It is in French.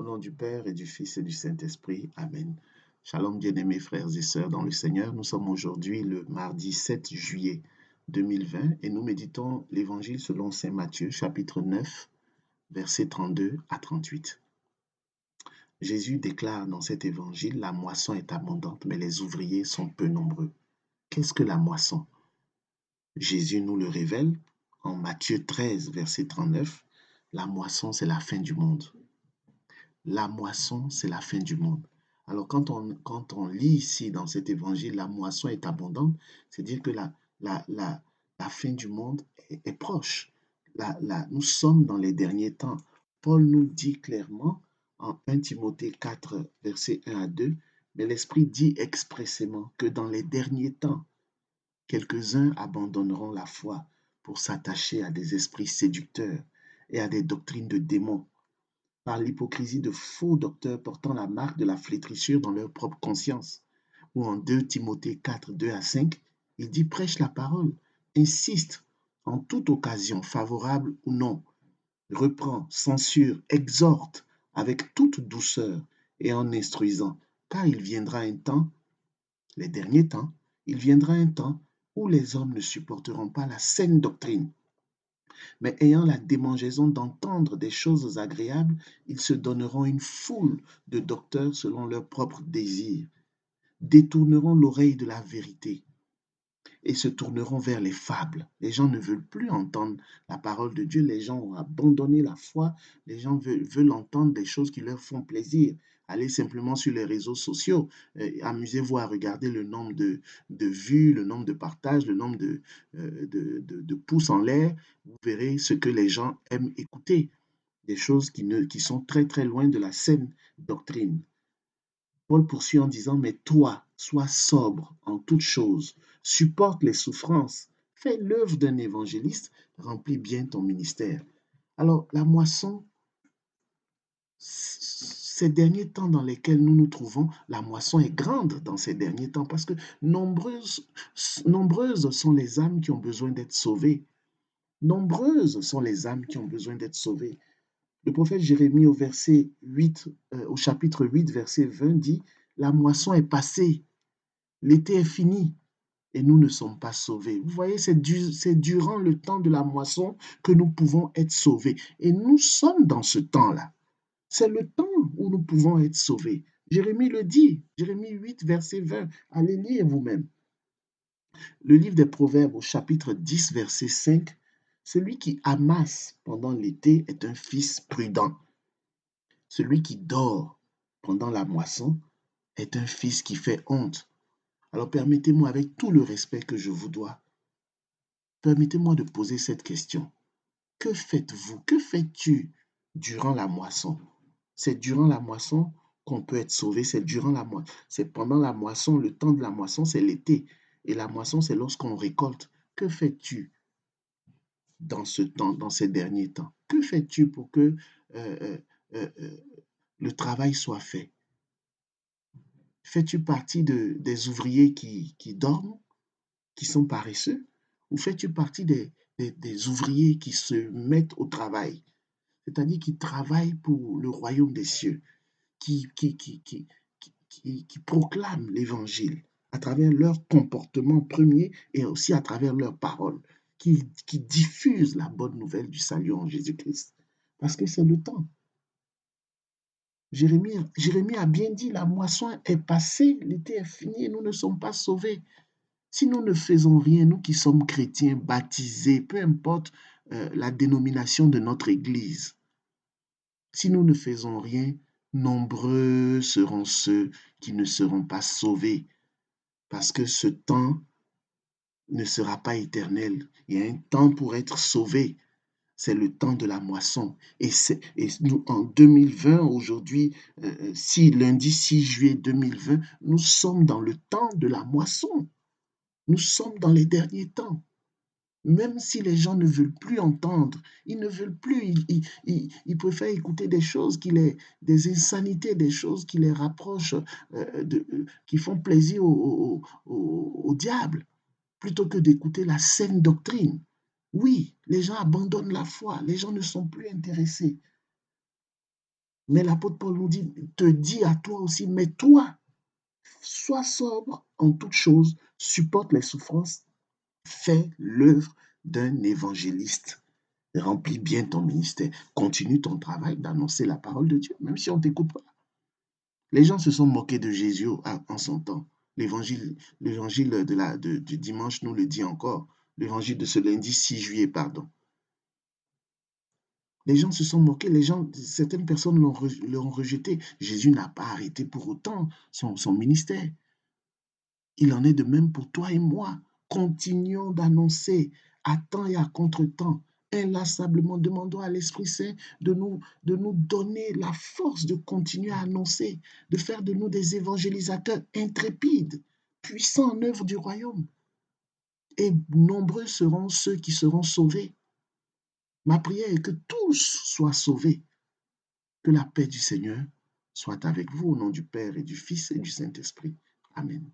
Au nom du Père et du Fils et du Saint-Esprit. Amen. Shalom, bien-aimés frères et sœurs dans le Seigneur. Nous sommes aujourd'hui le mardi 7 juillet 2020 et nous méditons l'Évangile selon Saint Matthieu, chapitre 9, versets 32 à 38. Jésus déclare dans cet Évangile, la moisson est abondante, mais les ouvriers sont peu nombreux. Qu'est-ce que la moisson? Jésus nous le révèle en Matthieu 13, verset 39. La moisson, c'est la fin du monde. La moisson, c'est la fin du monde. Alors, quand on lit ici dans cet évangile, la moisson est abondante, c'est-à-dire que la fin du monde est proche. Nous sommes dans les derniers temps. Paul nous dit clairement en 1 Timothée 4, versets 1 à 2, mais l'Esprit dit expressément que dans les derniers temps, quelques-uns abandonneront la foi pour s'attacher à des esprits séducteurs et à des doctrines de démons, par l'hypocrisie de faux docteurs portant la marque de la flétrissure dans leur propre conscience. Ou en 2 Timothée 4, 2 à 5, il dit prêche la parole, insiste en toute occasion, favorable ou non, reprend, censure, exhorte avec toute douceur et en instruisant, car il viendra un temps, les derniers temps, il viendra un temps où les hommes ne supporteront pas la saine doctrine, mais ayant la démangeaison d'entendre des choses agréables, ils se donneront une foule de docteurs selon leurs propres désirs, détourneront l'oreille de la vérité et se tourneront vers les fables. Les gens ne veulent plus entendre la parole de Dieu, les gens ont abandonné la foi, les gens veulent entendre des choses qui leur font plaisir. Allez simplement sur les réseaux sociaux, amusez-vous à regarder le nombre de vues, le nombre de partages, le nombre de pouces en l'air. Vous verrez ce que les gens aiment écouter, des choses qui sont très très loin de la saine doctrine. Paul poursuit en disant, mais toi, sois sobre en toutes choses, supporte les souffrances, fais l'œuvre d'un évangéliste, remplis bien ton ministère. Alors, la moisson, ces derniers temps dans lesquels nous nous trouvons, la moisson est grande dans ces derniers temps parce que nombreuses sont les âmes qui ont besoin d'être sauvées. Nombreuses sont les âmes qui ont besoin d'être sauvées. Le prophète Jérémie au chapitre 8, verset 20 dit, la moisson est passée, l'été est fini et nous ne sommes pas sauvés. Vous voyez, c'est durant le temps de la moisson que nous pouvons être sauvés. Et nous sommes dans ce temps-là. C'est le temps où nous pouvons être sauvés. Jérémie le dit, Jérémie 8, verset 20. Allez lire vous-même. Le livre des Proverbes au chapitre 10, verset 5. Celui qui amasse pendant l'été est un fils prudent. Celui qui dort pendant la moisson est un fils qui fait honte. Alors permettez-moi, avec tout le respect que je vous dois, permettez-moi de poser cette question. Que faites-vous? Que fais-tu durant la moisson? C'est durant la moisson qu'on peut être sauvé. C'est durant la moisson. C'est pendant la moisson. Le temps de la moisson, c'est l'été. Et la moisson, c'est lorsqu'on récolte. Que fais-tu dans ce temps, dans ces derniers temps? Que fais-tu pour que euh, euh, euh, le travail soit fait? Fais-tu partie des ouvriers qui dorment, qui sont paresseux? Ou fais-tu partie des ouvriers qui se mettent au travail? C'est-à-dire qui travaillent pour le royaume des cieux, qui proclament l'évangile à travers leur comportement premier et aussi à travers leurs paroles, qui diffusent la bonne nouvelle du salut en Jésus-Christ. Parce que c'est le temps. Jérémie a bien dit, la moisson est passée, l'été est fini et nous ne sommes pas sauvés. Si nous ne faisons rien, nous qui sommes chrétiens, baptisés, peu importe la dénomination de notre Église, si nous ne faisons rien, nombreux seront ceux qui ne seront pas sauvés, parce que ce temps ne sera pas éternel. Il y a un temps pour être sauvé. C'est le temps de la moisson. Et nous, en 2020, aujourd'hui, lundi 6 juillet 2020, nous sommes dans le temps de la moisson. Nous sommes dans les derniers temps. Même si les gens ne veulent plus entendre, ils ne veulent plus, ils préfèrent écouter des choses des insanités, des choses qui les rapprochent, qui font plaisir au diable, plutôt que d'écouter la saine doctrine. Oui, les gens abandonnent la foi, les gens ne sont plus intéressés. Mais l'apôtre Paul nous dit, te dit à toi aussi, mais toi, sois sobre en toutes choses, supporte les souffrances, fais l'œuvre d'un évangéliste. Remplis bien ton ministère. Continue ton travail d'annoncer la parole de Dieu, même si on ne t'écoute pas. Les gens se sont moqués de Jésus en son temps. L'évangile du dimanche nous le dit encore. L'évangile de ce lundi 6 juillet, pardon. Les gens se sont moqués, certaines personnes l'ont rejeté. Jésus n'a pas arrêté pour autant son ministère. Il en est de même pour toi et moi. Continuons d'annoncer à temps et à contre-temps, inlassablement. Demandons à l'Esprit Saint de nous donner la force de continuer à annoncer, de faire de nous des évangélisateurs intrépides, puissants en œuvre du royaume. Et nombreux seront ceux qui seront sauvés. Ma prière est que tous soient sauvés. Que la paix du Seigneur soit avec vous au nom du Père et du Fils et du Saint-Esprit. Amen.